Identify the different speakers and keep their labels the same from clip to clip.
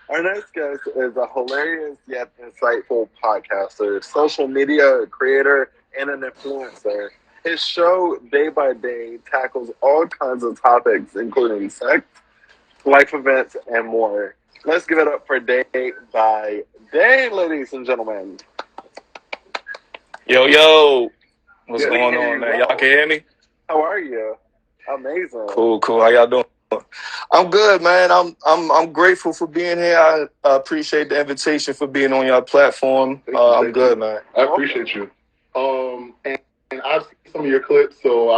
Speaker 1: Our next guest is a hilarious yet insightful podcaster, social media creator, and an influencer. His show, Day by Day, tackles all kinds of topics, including sex, life events, and more. Let's give it up for Day by Day, ladies and gentlemen.
Speaker 2: Yo, yo, what's
Speaker 1: Good to
Speaker 2: going
Speaker 1: hear
Speaker 2: on,
Speaker 1: you
Speaker 2: man? Y'all
Speaker 1: well.
Speaker 2: can hear me?
Speaker 1: How are you? Amazing.
Speaker 2: Cool, cool. How y'all doing? I'm good, man. I'm grateful for being here. I appreciate the invitation for being on your platform. I'm
Speaker 3: Thank you.
Speaker 2: good, man.
Speaker 3: I appreciate you. And I've seen some of your clips, so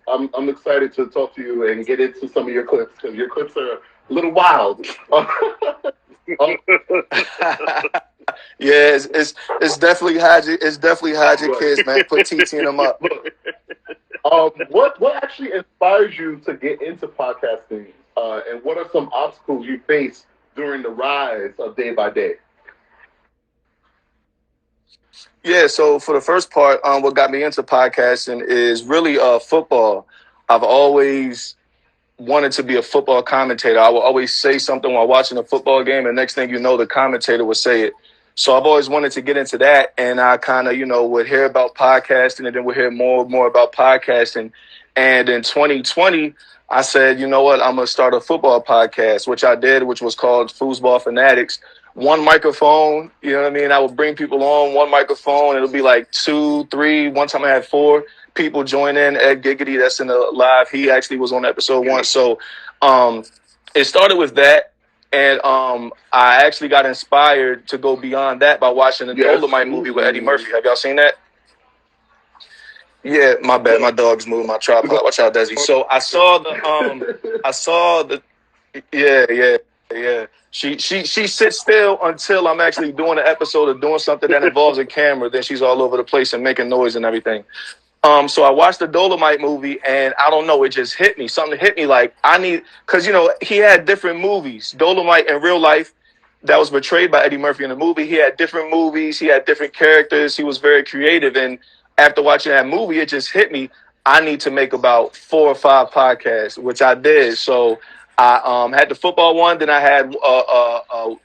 Speaker 3: I'm excited to talk to you and get into some of your clips because your clips are a little wild.
Speaker 2: Yeah, it's definitely hide your kids, man. Put TT in them up.
Speaker 3: Look, what actually inspires you to get into podcasting, and what are some obstacles you face during the rise of Day by Day?
Speaker 2: Yeah, so for the first part, what got me into podcasting is really football. I've always wanted to be a football commentator. I will always say something while watching a football game, and next thing you know, the commentator would say it. So I've always wanted to get into that, and I kind of, would hear about podcasting, and then would hear more and more about podcasting. And in 2020, I said, you know what, I'm gonna start a football podcast, which I did, which was called Foosball Fanatics. One microphone, you know what I mean? I would bring people on one microphone. It'll be like two, three. One time I had four people join in. Ed Giggity, that's in the live. He actually was on episode one. So it started with that. And I actually got inspired to go beyond that by watching the Dolomite movie with Eddie Murphy. Have y'all seen that? Yeah, my bad. My dog's moving my tripod. Watch out, Desi. So I saw the yeah. She sits still until I'm actually doing an episode or doing something that involves a camera. Then she's all over the place and making noise and everything. So I watched the Dolomite movie, and I don't know, it just hit me. Something hit me like I need, because he had different movies. Dolomite in real life, that was portrayed by Eddie Murphy in the movie. He had different movies. He had different characters. He was very creative, and after watching that movie, it just hit me. I need to make about 4 or 5 podcasts, which I did. So I had the football one, then I had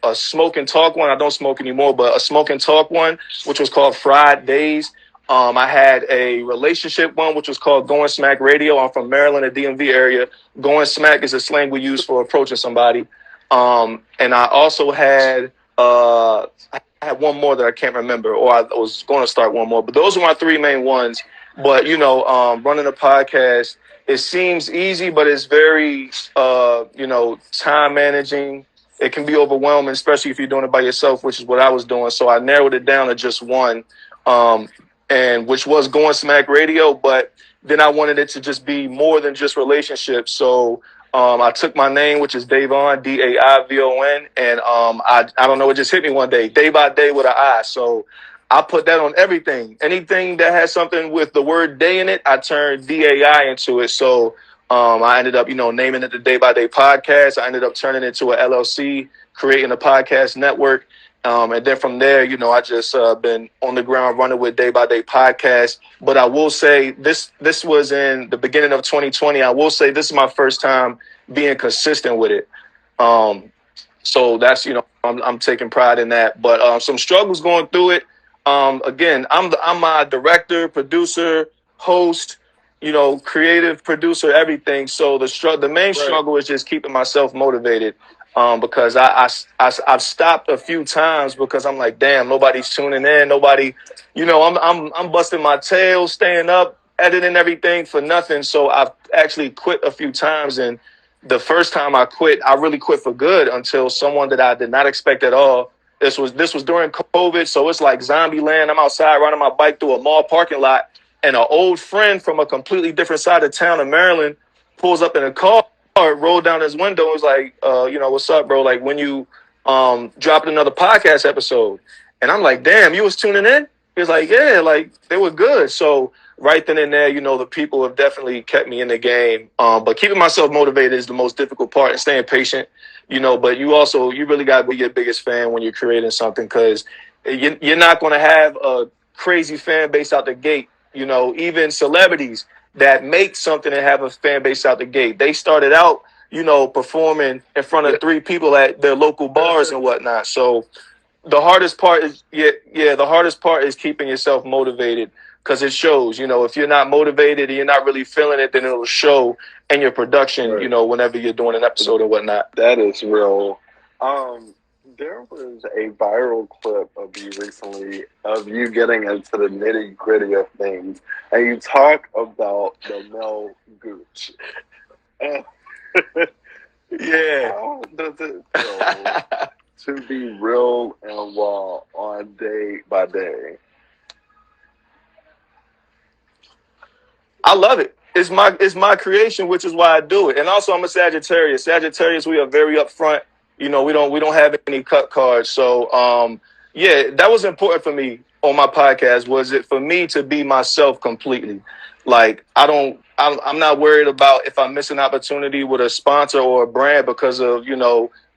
Speaker 2: a smoke and talk one. I don't smoke anymore, but a smoke and talk one, which was called Fried Days. I had a relationship one, which was called Going Smack Radio. I'm from Maryland, the DMV area. Going Smack is a slang we use for approaching somebody. And I also had one more that I can't remember, or I was going to start one more. But those are my three main ones. But running a podcast, it seems easy, but it's very time managing. It can be overwhelming, especially if you're doing it by yourself, which is what I was doing. So I narrowed it down to just one. And which was Going Smack Radio, but then I wanted it to just be more than just relationships. So I took my name, which is Davon, Daivon, and I don't know, it just hit me one day, Day by Day with an I. So I put that on everything. Anything that has something with the word day in it, I turned DAI into it. So I ended up, naming it the Day by Day podcast. I ended up turning it into an LLC, creating a podcast network. And then from there, I just been on the ground running with Day by Day podcast. But I will say this was in the beginning of 2020. I will say this is my first time being consistent with it. So that's, I'm taking pride in that. But some struggles going through it. Again, I'm my director, producer, host, creative producer, everything. So the main struggle is just keeping myself motivated. Because I've stopped a few times because I'm like, damn, nobody's tuning in. Nobody, I'm busting my tail, staying up, editing everything for nothing. So I've actually quit a few times. And the first time I quit, I really quit for good until someone that I did not expect at all. This was during COVID. So it's like zombie land. I'm outside riding my bike through a mall parking lot, and an old friend from a completely different side of town in Maryland pulls up in a car, rolled down his window, was like, what's up, bro? Like, when you dropped another podcast episode. And I'm like, damn, you was tuning in? He was like, yeah, like they were good. So right then and there, the people have definitely kept me in the game. But keeping myself motivated is the most difficult part, and staying patient, but you really got to be your biggest fan when you're creating something, because you're not going to have a crazy fan base out the gate. Even celebrities that make something and have a fan base out the gate, they started out, performing in front of 3 people at their local bars and whatnot. So the hardest part is the hardest part is keeping yourself motivated, because it shows. If you're not motivated and you're not really feeling it, then it'll show in your production.
Speaker 1: Right.
Speaker 2: Whenever you're doing an episode or whatnot.
Speaker 1: That is real. There was a viral clip of you recently of you getting into the nitty gritty of things, and you talk about the male gooch. And
Speaker 2: Yeah.
Speaker 1: how does it feel to be real and raw on Day by Day?
Speaker 2: I love it. It's my creation, which is why I do it. And also, I'm a Sagittarius. Sagittarius, we are very upfront. We don't have any cut cards. So yeah, that was important for me on my podcast. Was it for me to be myself completely? Like I'm not worried about if I miss an opportunity with a sponsor or a brand because of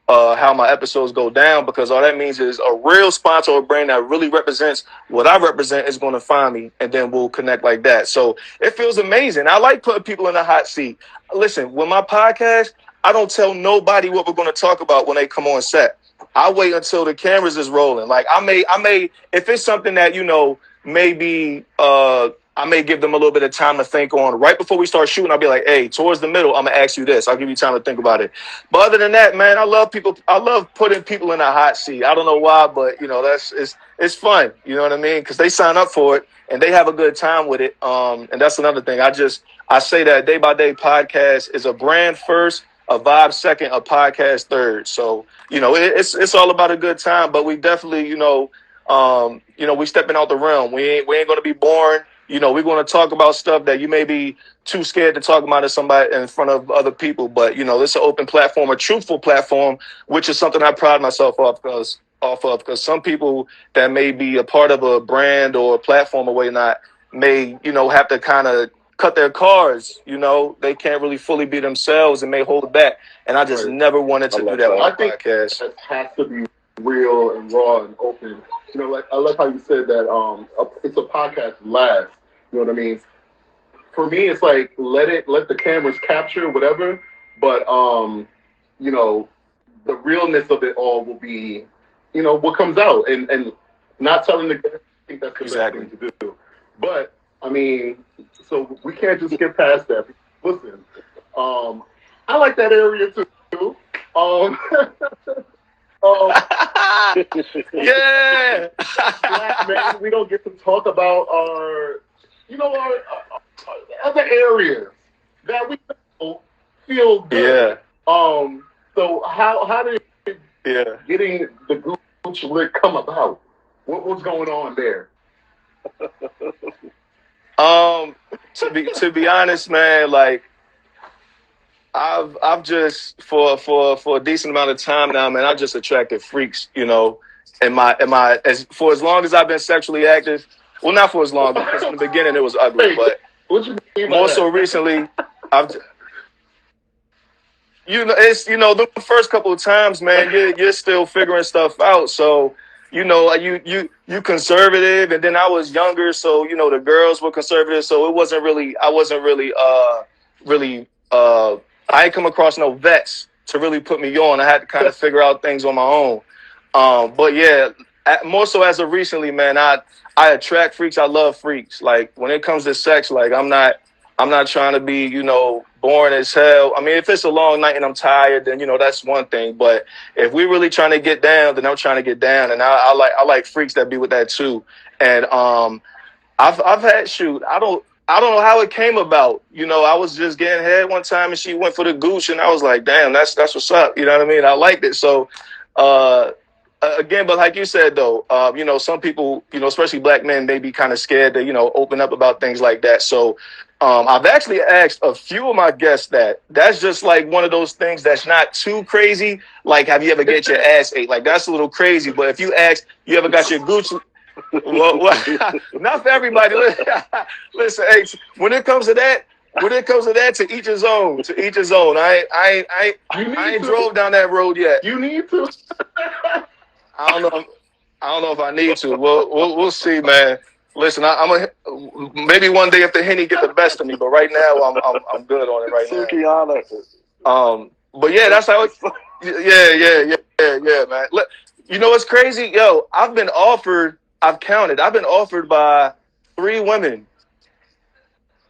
Speaker 2: how my episodes go down, because all that means is a real sponsor or brand that really represents what I represent is going to find me, and then we'll connect like that. So it feels amazing. I like putting people in the hot seat. Listen, with my podcast, I don't tell nobody what we're going to talk about when they come on set. I wait until the cameras is rolling. Like I may, if it's something that maybe I may give them a little bit of time to think on. Right before we start shooting, I'll be like, hey, towards the middle, I'm gonna ask you this. I'll give you time to think about it. But other than that, man, I love people. I love putting people in a hot seat. I don't know why, but it's fun. You know what I mean? Because they sign up for it and they have a good time with it. And that's another thing. I say that Day by Day podcast is a brand first, a vibe second, a podcast third. So it's all about a good time. But we definitely we stepping out the realm. We ain't gonna be boring. We're going to talk about stuff that you may be too scared to talk about to somebody in front of other people. But, it's an open platform, a truthful platform, which is something I pride myself off of. Because some people that may be a part of a brand or a platform or whatnot may, have to kind of cut their cards. They can't really fully be themselves and may hold back. And I just never wanted to do that with my podcast.
Speaker 3: It has to be real and raw and open. Like I love how you said that it's a podcast last. You know what I mean? For me, it's like let the cameras capture whatever, but the realness of it all will be, what comes out, and not telling the guests. I think that's the best thing to do. But I mean, so we can't just get past that. Listen, I like that area too.
Speaker 2: Yeah.
Speaker 3: Black men, we don't get to talk about our other areas that we feel good.
Speaker 2: Yeah.
Speaker 3: So how did getting the gooch lick come about? What's going on there?
Speaker 2: To be honest, man, like I've just for a decent amount of time now, man, I've just attracted freaks, and my as long as I've been sexually active. Well, not for as long, because in the beginning it was ugly, but more so recently, I've the first couple of times, man, you're still figuring stuff out. So you conservative, and then I was younger, so the girls were conservative, so I wasn't really I ain't come across no vets to really put me on. I had to kind of figure out things on my own. But yeah, more so as of recently, man, I attract freaks. I love freaks. Like when it comes to sex, like I'm not trying to be, boring as hell. I mean, if it's a long night and I'm tired, then that's one thing. But if we're really trying to get down, then I'm trying to get down, and I like freaks that be with that too. And I've had I don't know how it came about. I was just getting head one time and she went for the gooch, and I was like, damn, that's what's up. You know what I mean? I liked it. So again, but like you said though, some people, especially black men, may be kind of scared to, open up about things like that. So I've actually asked a few of my guests that's just like one of those things that's not too crazy. Like, have you ever get your ass ate? Like, that's a little crazy. But if you ask, you ever got your gooch? Well, not for everybody. Listen, hey, when it comes to that, to each his own. To each his own. I ain't drove down that road yet.
Speaker 3: You need to.
Speaker 2: I don't know if I need to. We'll see, man. Listen, maybe one day if the Henny get the best of me, but right now I'm good on it right now. But yeah, that's how it. Yeah, man. Look, you know what's crazy? Yo, I've been offered. I've counted. I've been offered by 3 women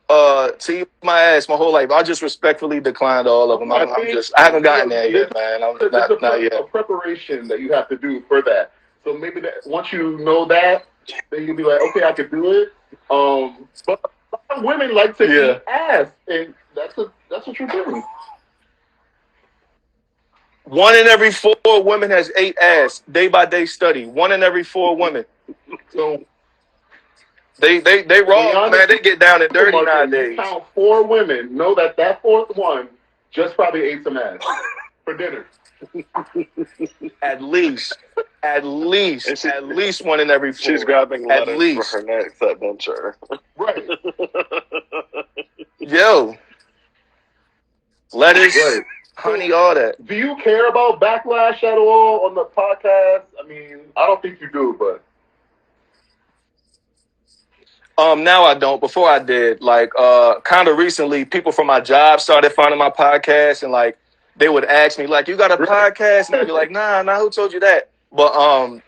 Speaker 2: to eat my ass my whole life. I just respectfully declined all of them. I haven't gotten there yet, man. I'm not yet.
Speaker 3: A preparation that you have to do for that. So maybe that once you know that, then you'll be like, okay, I can do it. But a lot of women like to eat ass, and that's what you're doing.
Speaker 2: 1 in every 4 women has ate ass. Day by day study. 1 in every 4 women.
Speaker 3: So
Speaker 2: they raw, man. They get down and dirty nowadays.
Speaker 3: You count 4 women. Know that 4th one just probably ate some ass for dinner.
Speaker 2: At least 1 in every 4.
Speaker 1: She's grabbing lettuce for her next adventure.
Speaker 3: Right.
Speaker 2: Yo. Lettuce, honey, all that.
Speaker 3: Do you care about backlash at all on the podcast? I mean, I don't think you do, but
Speaker 2: now I don't. Before I did. Like kind of recently, people from my job started finding my podcast, and like they would ask me, like, you got a podcast? And I'd be like, nah, who told you that? But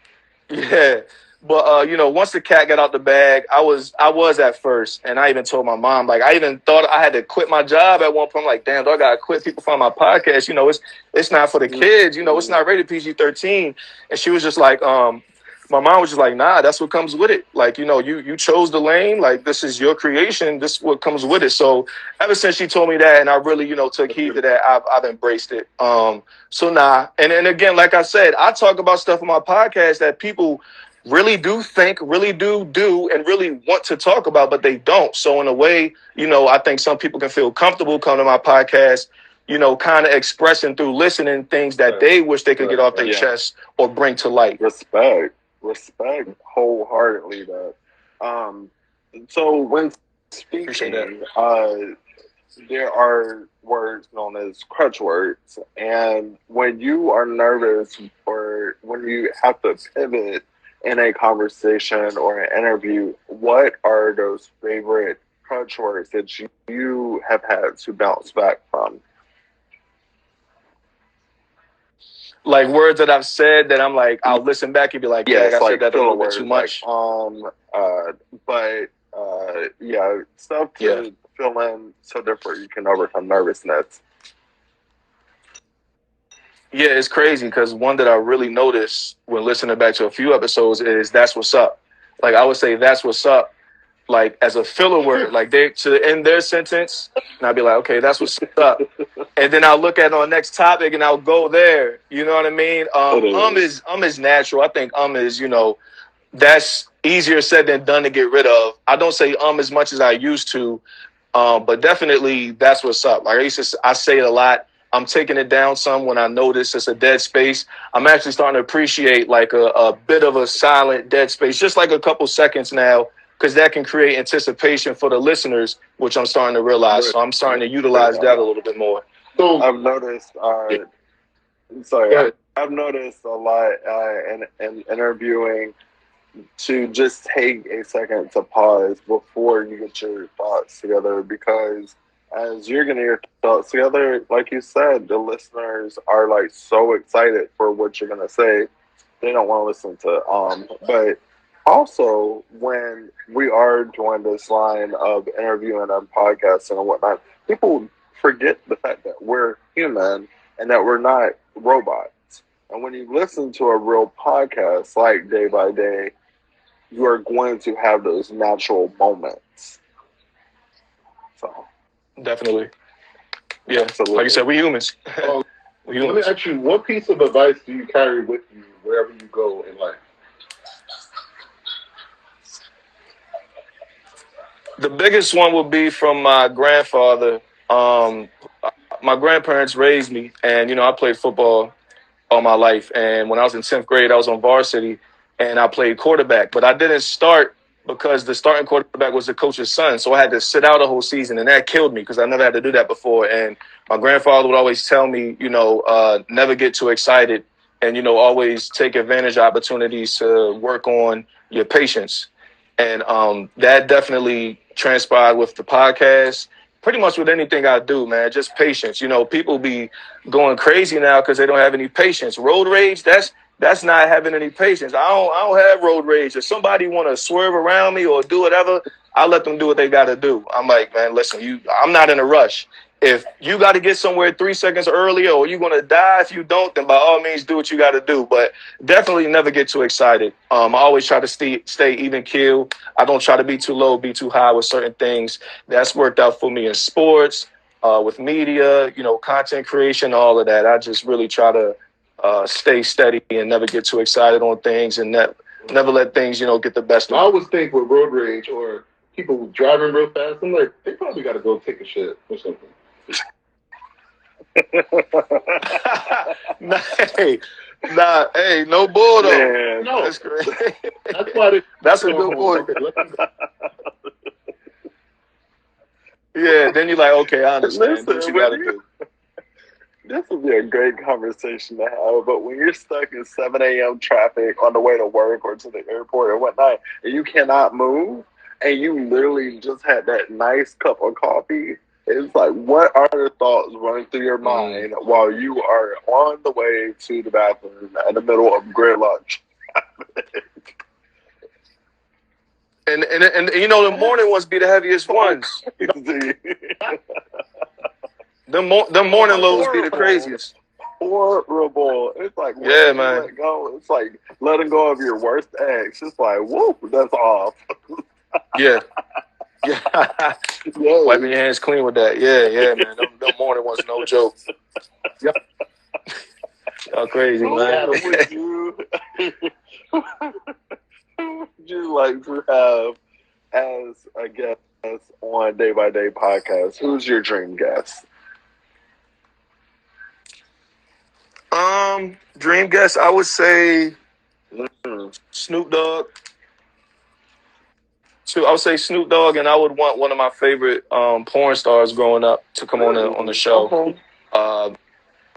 Speaker 2: yeah. But you know, once the cat got out the bag, I was at first, and I even told my mom, like, I even thought I had to quit my job at one point. I'm like, damn, do I gotta quit? People find my podcast, you know, it's not for the kids, you know, it's not rated PG-13. And she was just like, my mom was just like, nah, that's what comes with it. Like, you know, you chose the lane. Like, this is your creation. This is what comes with it. So ever since she told me that, and I really, you know, took heed to that, I've embraced it. So nah. And again, like I said, I talk about stuff on my podcast that people really do think, really do, and really want to talk about, but they don't. So in a way, you know, I think some people can feel comfortable coming to my podcast, you know, kind of expressing through listening things that they wish they could get off their chest or bring to light.
Speaker 1: Respect wholeheartedly that. So when speaking, there are words known as crutch words, and when you are nervous or when you have to pivot in a conversation or an interview, what are those favorite crutch words that you have had to bounce back from?
Speaker 2: Like words that I've said that I'm like, I'll listen back and be like, yeah, I said that a little bit too much.
Speaker 1: Yeah, stuff to fill in so therefore you can overcome nervousness.
Speaker 2: Yeah, it's crazy because one that I really noticed when listening back to a few episodes is "that's what's up." Like I would say "that's what's up," like as a filler word, like they to end their sentence, and I'd be like, "Okay, that's what's up," and then I'll look at on the next topic and I'll go there. You know what I mean? Is natural. I think is, you know, that's easier said than done to get rid of. I don't say as much as I used to, but definitely that's what's up. Like I say it a lot. I'm taking it down some when I notice it's a dead space. I'm actually starting to appreciate like a bit of a silent dead space, just like a couple seconds now, because that can create anticipation for the listeners, which I'm starting to realize. So I'm starting to utilize that a little bit more.
Speaker 1: So I've noticed. I've noticed a lot in interviewing to just take a second to pause before you get your thoughts together, because as you're getting your thoughts together, like you said, the listeners are like so excited for what you're gonna say. They don't want to listen to but also when we are doing this line of interviewing and podcasting and whatnot, people forget the fact that we're human and that we're not robots. And when you listen to a real podcast like Day by Day, you are going to have those natural moments. So
Speaker 2: definitely. Yeah, absolutely. Like you said, we're humans.
Speaker 3: Let me ask you, what piece of advice do you carry with you wherever you go in life?
Speaker 2: The biggest one would be from my grandfather. My grandparents raised me, and, you know, I played football all my life. And when I was in 10th grade, I was on varsity, and I played quarterback. But I didn't start because the starting quarterback was the coach's son. So I had to sit out a whole season, and that killed me because I never had to do that before. And my grandfather would always tell me, you know, never get too excited and, you know, always take advantage of opportunities to work on your patience. And that definitely transpired with the podcast. pretty much with anything I do, man, just patience. People be going crazy now because they don't have any patience. Road rage, that's not having any patience. I don't have road rage. If somebody want to swerve around me or do whatever, I let them do what they got to do. I'm like, man, listen, I'm not in a rush. If you got to get somewhere 3 seconds earlier or you're going to die if you don't, then by all means do what you got to do. But definitely never get too excited. I always try to stay even keel. I don't try to be too low, be too high with certain things. That's worked out for me in sports, with media, content creation, all of that. I just really try to stay steady and never get too excited on things and never let things, get the best of me.
Speaker 3: I always think with road rage or people driving real fast, I'm like, they probably got to go take a shit or something.
Speaker 2: Hey, no bull though.
Speaker 1: Man,
Speaker 3: No,
Speaker 2: that's great.
Speaker 3: That's why
Speaker 2: that's a good point. Yeah, then you're like, okay, I understand. Do what you got to do.
Speaker 1: This would be a great conversation to have, but when you're stuck in 7 a.m. traffic on the way to work or to the airport or whatnot, and you cannot move, and you literally just had that nice cup of coffee, it's like, what are the thoughts running through your mind while you are on the way to the bathroom in the middle of gridlock traffic?
Speaker 2: And the morning ones be the heaviest ones. The morning lows be the craziest.
Speaker 1: Horrible. It's like,
Speaker 2: yeah, man.
Speaker 1: Let go. It's like letting go of your worst ex. It's like, whoop, that's off.
Speaker 2: Yeah. Wiping your hands clean with that. Yeah, man. Them morning ones, no joke. Yep. Y'all crazy, man.
Speaker 1: Would you like to have as a guest on Day by Day podcast? Who's your dream guest?
Speaker 2: Dream guest, I would say Snoop Dogg. So I would say Snoop Dogg, and I would want one of my favorite porn stars growing up to come on the show. Okay.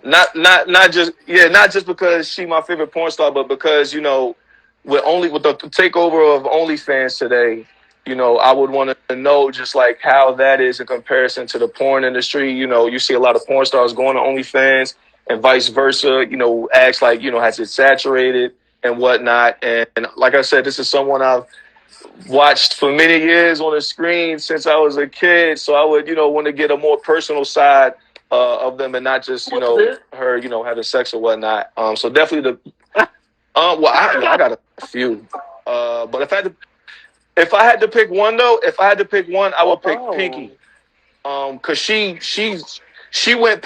Speaker 2: Not just because she my favorite porn star, but because with the takeover of OnlyFans today, I would want to know just like how that is in comparison to the porn industry. You see a lot of porn stars going to OnlyFans and vice versa. Acts like has it saturated and whatnot. And like I said, this is someone I've watched for many years on the screen since I was a kid. So I would want to get a more personal side of them and not just her having sex or whatnot. So definitely well I got a few. But if I had to pick one though, I would pick Pinky. Cause she went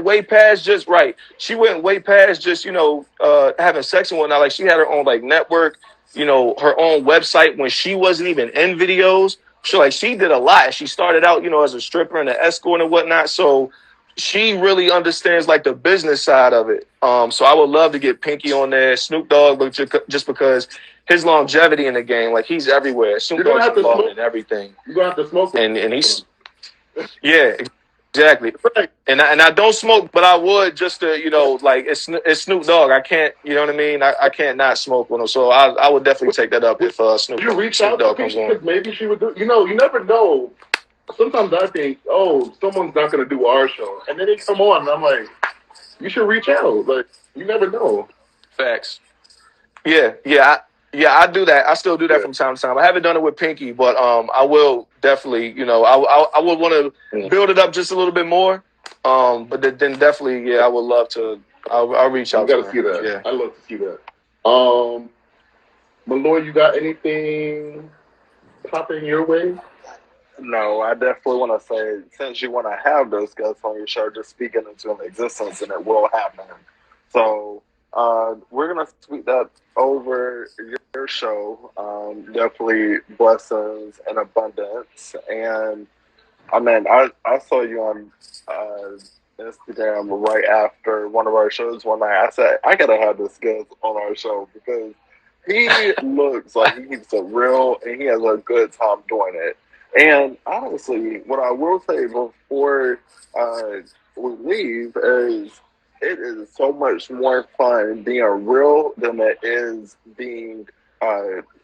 Speaker 2: way past just right. She went way past just having sex and whatnot. Like she had her own like network, her own website when she wasn't even in videos. So she did a lot. She started out as a stripper and an escort and whatnot. So she really understands like the business side of it. So I would love to get Pinky on there. Snoop Dogg, but just because his longevity in the game, like he's everywhere. Snoop Dogg's involved in everything.
Speaker 3: You're gonna have to smoke,
Speaker 2: and he's exactly. Right. And I don't smoke, but I would just to like it's Snoop Dogg. I can't, you know what I mean. I can't not smoke with him. So I would definitely take that up if Snoop Dogg comes on.
Speaker 3: Maybe she would do. You never know. Sometimes I think, someone's not going to do our show, and then they come on, and I'm like, you should reach out. Like, you never know.
Speaker 2: Facts. Yeah, I do that. I still do that from time to time. I haven't done it with Pinky, but I will definitely, I would want to build it up just a little bit more. But then definitely, I would love to. I'll reach out.
Speaker 3: You got to see that. Yeah, I love to see that. Malloy, you got anything popping your way?
Speaker 1: No, I definitely want to say, since you want to have those guests on your show, just speak it into existence, and it will happen. So we're going to tweet that over your show. Definitely blessings and abundance. And, I saw you on Instagram right after one of our shows one night. I said, I got to have this guest on our show because he looks like he's a real, and he has a good time doing it. And honestly, what I will say before we leave is it is so much more fun being real than it is being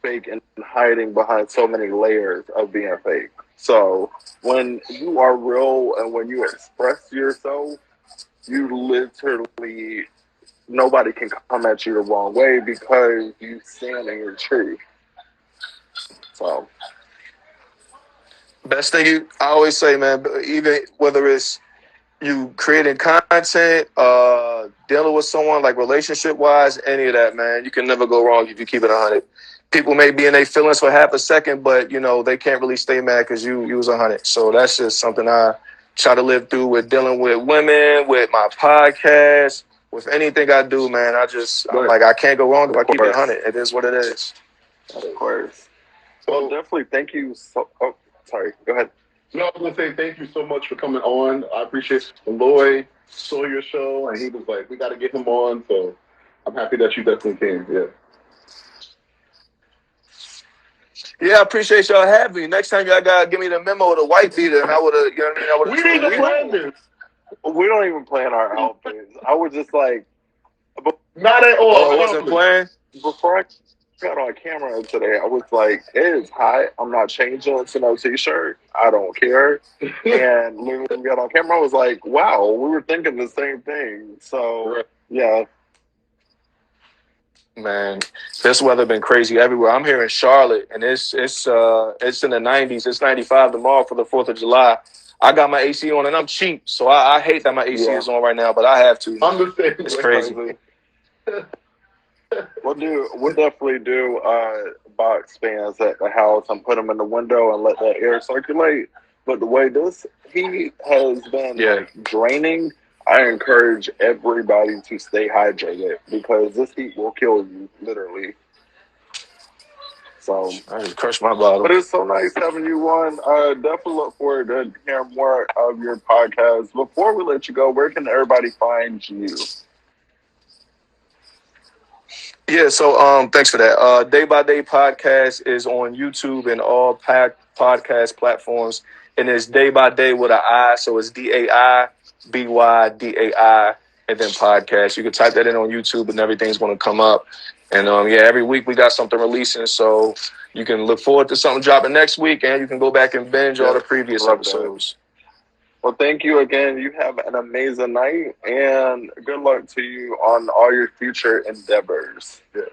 Speaker 1: fake and hiding behind so many layers of being fake. So when you are real and when you express yourself, you literally nobody can come at you the wrong way because you stand in your truth. So
Speaker 2: Best thing I always say, man, even whether it's you creating content, dealing with someone like relationship wise, any of that, man, you can never go wrong if you keep it 100. People may be in their feelings for half a second, but you know they can't really stay mad because you was 100. So that's just something I try to live through with dealing with women, with my podcast, with anything I do, man. I'm like I can't go wrong if I keep it 100. It is what it is.
Speaker 1: Of course. Well, definitely thank you. Oh, sorry. Go ahead.
Speaker 3: No, I was gonna say thank you so much for coming on. I appreciate it. Malloy saw your show and he was like, "We got to get him on." So I'm happy that you definitely came. Yeah.
Speaker 2: Yeah, I appreciate y'all having me. Next time y'all gotta give me the memo of the white beater, and I would have, you know what I mean? I would have.
Speaker 3: We need to plan this.
Speaker 1: We don't even plan our outfits. I was just like,
Speaker 3: not at all.
Speaker 2: Oh, I wasn't playing.
Speaker 1: Before I got on camera today, I was like, it is hot. I'm not changing to no t-shirt. I don't care. And when we got on camera, I was like, wow, we were thinking the same thing. So yeah.
Speaker 2: Man, this weather been crazy everywhere. I'm here in Charlotte, and it's in the 90s. It's 95 tomorrow for the 4th of July. I got my AC on, and I'm cheap, so I hate that my AC is on right now, but I have to. It's crazy.
Speaker 1: We'll definitely do box fans at the house and put them in the window and let that air circulate. But the way this heat has been draining, I encourage everybody to stay hydrated because this heat will kill you, literally. So
Speaker 2: I just crushed my bottle.
Speaker 1: But it's so nice having you on. Definitely look forward to hearing more of your podcast. Before we let you go, where can everybody find you?
Speaker 2: Yeah, so thanks for that. Day by Day podcast is on YouTube and all podcast platforms, and it's Day by Day with an I, so it's DaiByDai, and then podcast. You can type that in on YouTube, and everything's going to come up. And every week we got something releasing, so you can look forward to something dropping next week, and you can go back and binge all the previous episodes.
Speaker 1: Well, thank you again. You have an amazing night, and good luck to you on all your future endeavors.
Speaker 3: Yeah.